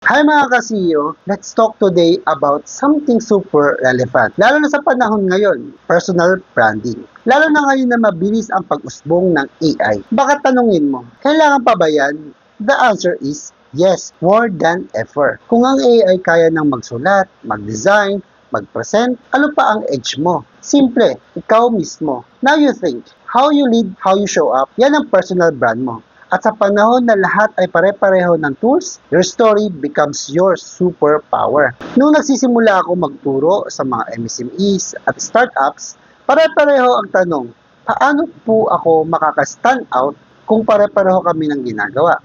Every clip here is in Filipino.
Hi mga ka-CEO! Let's talk today about something super relevant. Lalo na sa panahon ngayon, personal branding. Lalo na ngayon na mabilis ang pag-usbong ng AI. Baka tanungin mo, kailangan pa ba yan? The answer is yes, more than ever. Kung ang AI kaya nang magsulat, mag-design, mag-present, ano pa ang edge mo? Simple, ikaw mismo. Now you think, how you lead, how you show up, yan ang personal brand mo. At sa panahon na lahat ay pare-pareho ng tools, your story becomes your superpower. Nung nagsisimula ako magturo sa mga MSMEs at startups, pare-pareho ang tanong, paano po ako makaka-stand out kung pare-pareho kami ng ginagawa?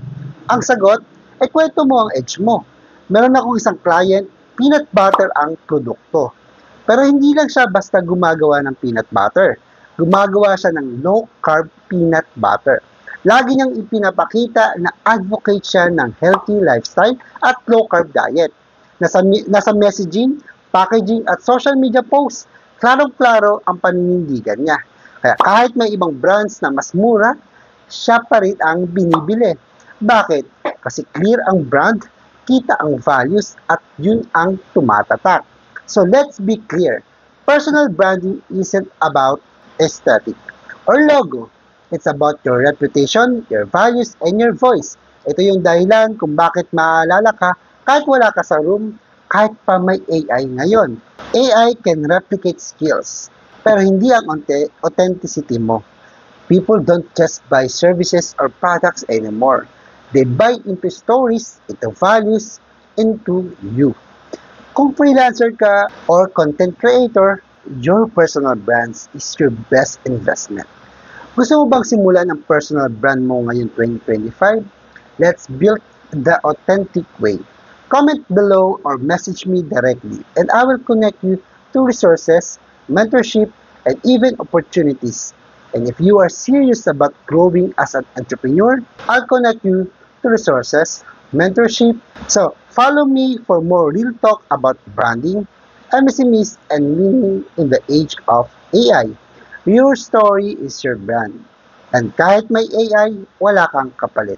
Ang sagot, ay kwento mo ang edge mo. Meron akong isang client, peanut butter ang produkto. Pero hindi lang siya basta gumagawa ng peanut butter. Gumagawa siya ng low-carb peanut butter. Lagi niyang ipinapakita na advocate siya ng healthy lifestyle at low-carb diet. Nasa messaging, packaging at social media posts, klarong-klaro ang paninindigan niya. Kaya kahit may ibang brands na mas mura, siya pa rin ang binibili. Bakit? Kasi clear ang brand, kita ang values at yun ang tumatatak. So let's be clear, personal branding isn't about aesthetic or logo. It's about your reputation, your values, and your voice. Ito yung dahilan kung bakit maalala ka kahit wala ka sa room, kahit pa may AI ngayon. AI can replicate skills, pero hindi ang authenticity mo. People don't just buy services or products anymore. They buy into stories, into values, into you. Kung freelancer ka or content creator, your personal brands is your best investment. Gusto mo bang simulan ang personal brand mo ngayon 2025? Let's build the authentic way. Comment below or message me directly and I will connect you to resources, mentorship, and even opportunities. And if you are serious about growing as an entrepreneur, I'll connect you to resources, mentorship. So, follow me for more real talk about branding, MSMEs, and winning in the age of AI. Your story is your brand. And kahit may AI, wala kang kapalit.